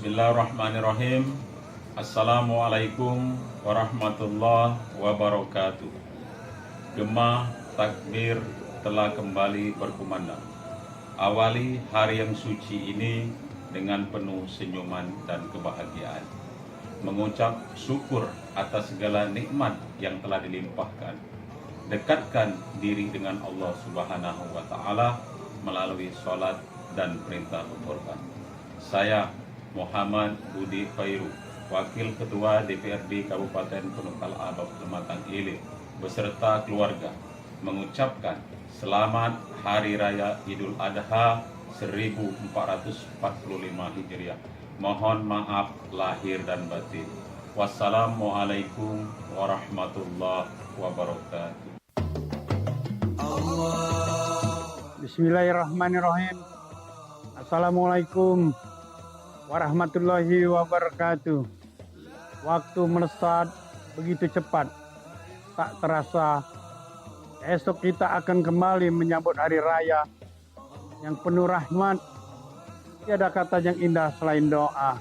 Bismillahirrahmanirrahim. Assalamualaikum warahmatullahi wabarakatuh. Gema takbir telah kembali berkumandang. Awali hari yang suci ini dengan penuh senyuman dan kebahagiaan. Mengucap syukur atas segala nikmat yang telah dilimpahkan. Dekatkan diri dengan Allah Subhanahu wa Ta'ala melalui sholat dan perintah berkorban. Saya Muhammad Budi Khairu, Wakil Ketua DPRD Kabupaten Gunung Kalaabab Kecamatan Ilir beserta keluarga mengucapkan selamat Hari Raya Idul Adha 1445 Hijriah. Mohon maaf lahir dan batin. Wassalamualaikum warahmatullahi wabarakatuh. Bismillahirrahmanirrahim. Assalamualaikum warahmatullahi wabarakatuh. Waktu melesat begitu cepat, tak terasa esok kita akan kembali menyambut hari raya yang penuh rahmat. Tiada kata yang indah selain doa.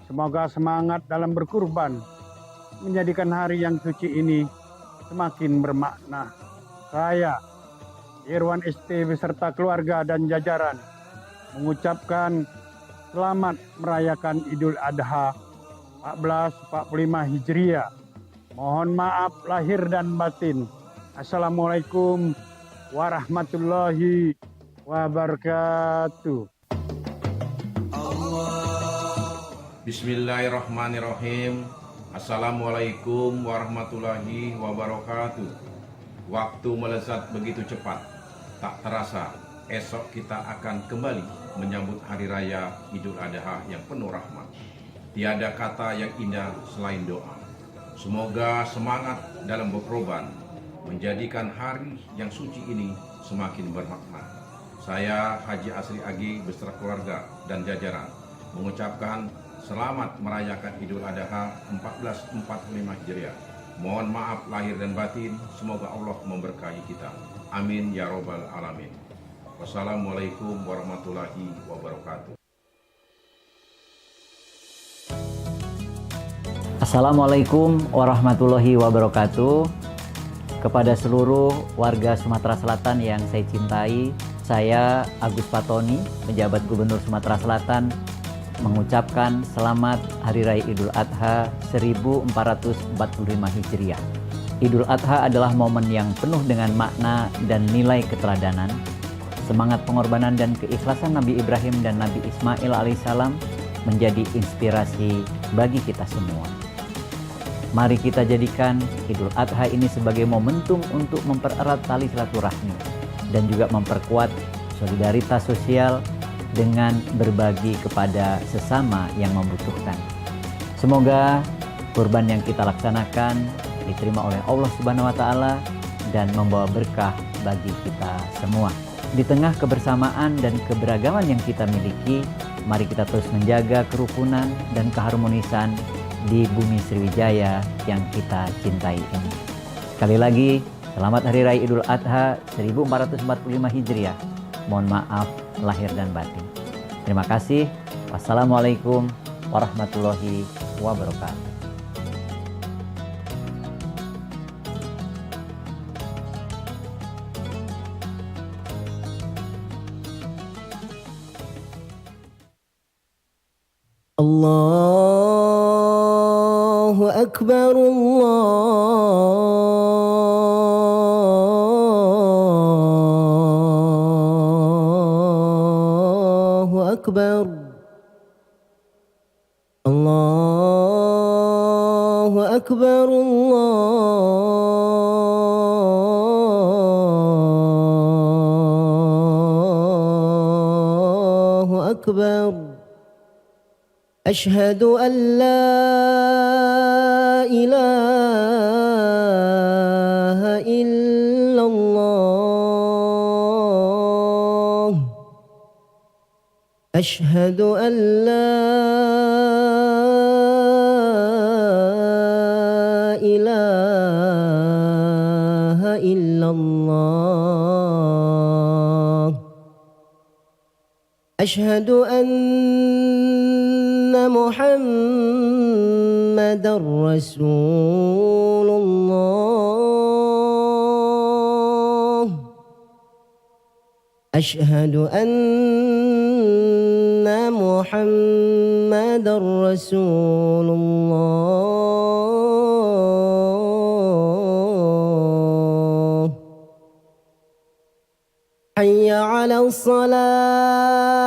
Semoga semangat dalam berkurban menjadikan hari yang suci ini semakin bermakna. Saya, Irwan ST beserta keluarga dan jajaran mengucapkan selamat merayakan Idul Adha 1445 Hijriah. Mohon maaf lahir dan batin. Assalamualaikum warahmatullahi wabarakatuh. Bismillahirrahmanirrahim. Assalamualaikum warahmatullahi wabarakatuh. Waktu melesat begitu cepat, tak terasa esok kita akan kembali menyambut hari raya Idul Adha yang penuh rahmat. Tiada kata yang indah selain doa. Semoga semangat dalam berkorban menjadikan hari yang suci ini semakin bermakna. Saya Haji Asri Agi beserta keluarga dan jajaran mengucapkan selamat merayakan Idul Adha 1445 Hijriah. Mohon maaf lahir dan batin, semoga Allah memberkahi kita. Amin ya robbal alamin. Wassalamualaikum warahmatullahi wabarakatuh. Assalamualaikum warahmatullahi wabarakatuh. Kepada seluruh warga Sumatera Selatan yang saya cintai, saya Agus Fatoni, pejabat Gubernur Sumatera Selatan, mengucapkan selamat Hari Raya Idul Adha 1445 Hijriah. Idul Adha adalah momen yang penuh dengan makna dan nilai keteladanan. Semangat pengorbanan dan keikhlasan Nabi Ibrahim dan Nabi Ismail alaihissalam menjadi inspirasi bagi kita semua. Mari kita jadikan Idul Adha ini sebagai momentum untuk mempererat tali silaturahmi dan juga memperkuat solidaritas sosial dengan berbagi kepada sesama yang membutuhkan. Semoga kurban yang kita laksanakan diterima oleh Allah Subhanahu wa Ta'ala dan membawa berkah bagi kita semua. Di tengah kebersamaan dan keberagaman yang kita miliki, mari kita terus menjaga kerukunan dan keharmonisan di bumi Sriwijaya yang kita cintai ini. Sekali lagi, selamat Hari Raya Idul Adha 1445 Hijriah. Mohon maaf lahir dan batin. Terima kasih. Wassalamualaikum warahmatullahi wabarakatuh. Allahu Akbar, Allahu Akbar, Allahu Akbar, Allahu Akbar. أشهد أن لا إله إلا الله. أشهد أن لا إله إلا الله. أشهد أن محمدا رسول الله أشهد أن محمدا رسول الله حي على الصلاة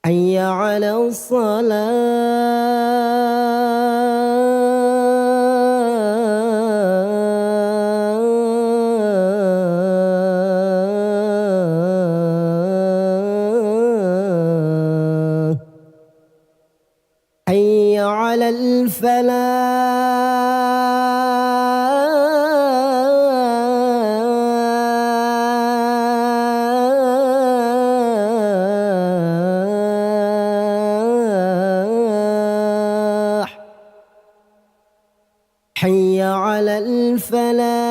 حي على الصلاة حي على الفلاح حي على الفلاح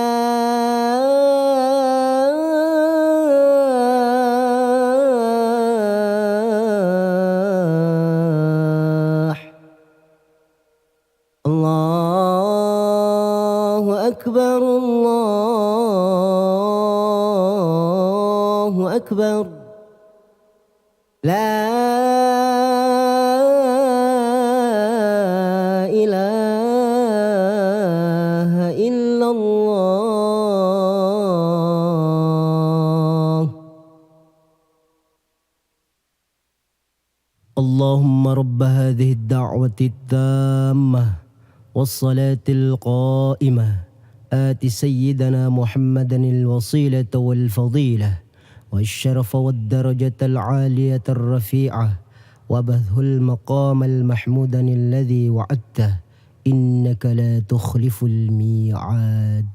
الله أكبر الله أكبر لا إله إلا الله اللهم رب هذه الدعوة التامة والصلاة القائمة آت سيدنا محمدا الوسيلة والفضيلة والشرف والدرجة العالية الرفيعة وابعثه المقام المحمود الذي وعدته إنك لا تخلف الميعاد.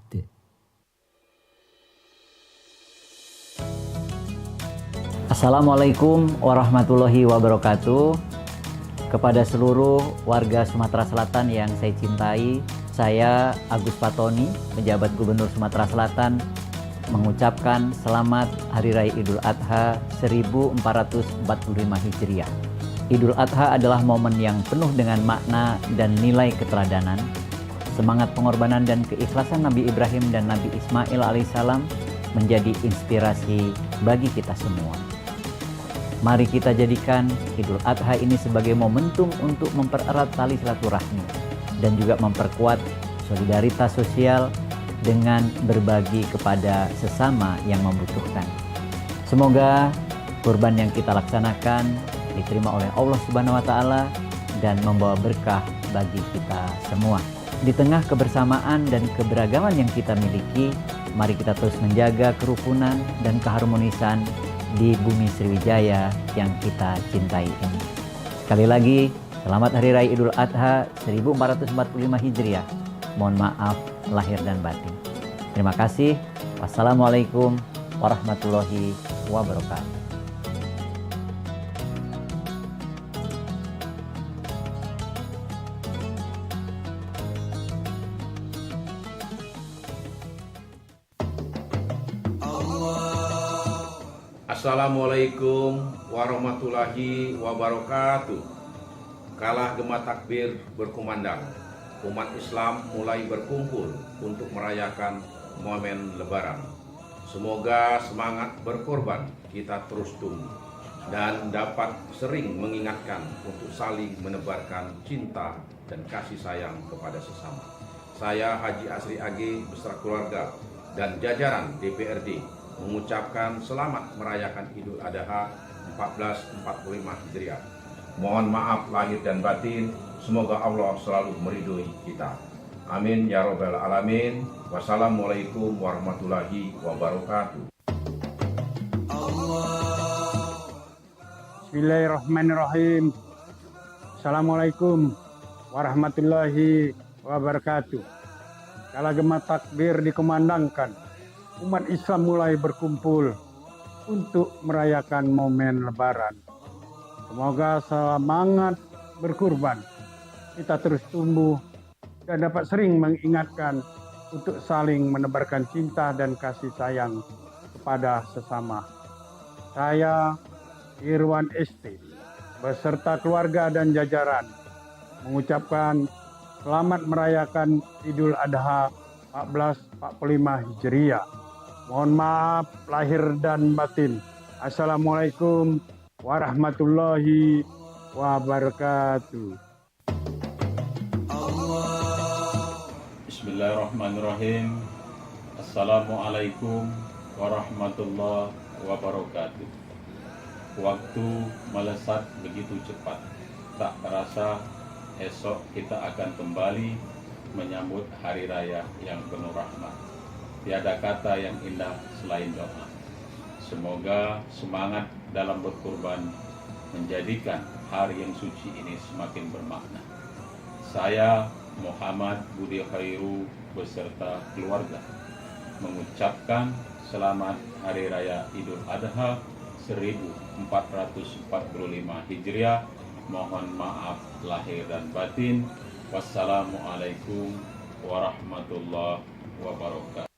Assalamualaikum warahmatullahi wabarakatuh. Kepada seluruh warga Sumatera Selatan yang saya cintai, saya Agus Patoni, penjabat Gubernur Sumatera Selatan, mengucapkan selamat Hari Raya Idul Adha 1445 Hijriah. Idul Adha adalah momen yang penuh dengan makna dan nilai keteladanan, semangat pengorbanan dan keikhlasan Nabi Ibrahim dan Nabi Ismail alaihissalam menjadi inspirasi bagi kita semua. Mari kita jadikan Idul Adha ini sebagai momentum untuk mempererat tali silaturahmi dan juga memperkuat solidaritas sosial dengan berbagi kepada sesama yang membutuhkan. Semoga kurban yang kita laksanakan diterima oleh Allah Subhanahu wa taala dan membawa berkah bagi kita semua. Di tengah kebersamaan dan keberagaman yang kita miliki, mari kita terus menjaga kerukunan dan keharmonisan di bumi Sriwijaya yang kita cintai ini. Sekali lagi, selamat Hari Raya Idul Adha 1445 Hijriah. Mohon maaf lahir dan batin. Terima kasih. Wassalamualaikum warahmatullahi wabarakatuh. Assalamualaikum warahmatullahi wabarakatuh. Kalah gema takbir berkumandang, umat Islam mulai berkumpul untuk merayakan momen Lebaran. Semoga semangat berkorban kita terus tumbuh dan dapat sering mengingatkan untuk saling menebarkan cinta dan kasih sayang kepada sesama. Saya Haji Asri AG beserta keluarga dan jajaran DPRD mengucapkan selamat merayakan Idul Adha 1445 Hijriah. Mohon maaf lahir dan batin, semoga Allah selalu meridhoi kita. Amin ya rabbal alamin. Wassalamualaikum warahmatullahi wabarakatuh. Bismillahirrahmanirrahim. Assalamualaikum warahmatullahi wabarakatuh. Kala gema takbir dikumandangkan, umat Islam mulai berkumpul untuk merayakan momen Lebaran. Semoga semangat berkurban kita terus tumbuh dan dapat sering mengingatkan untuk saling menebarkan cinta dan kasih sayang kepada sesama. Saya, Irwan ST, beserta keluarga dan jajaran, mengucapkan selamat merayakan Idul Adha 1445 Hijriah. Mohon maaf lahir dan batin. Assalamualaikum warahmatullahi wabarakatuh. Bismillahirrahmanirrahim. Assalamualaikum warahmatullahi wabarakatuh. Waktu melesat begitu cepat, tak terasa esok kita akan kembali menyambut hari raya yang penuh rahmat. Tiada kata yang indah selain doa. Semoga semangat dalam berkurban menjadikan hari yang suci ini semakin bermakna. Saya Muhammad Budi Khairu beserta keluarga mengucapkan selamat Hari Raya Idul Adha 1445 Hijriah. Mohon maaf lahir dan batin. Wassalamualaikum warahmatullahi wabarakatuh.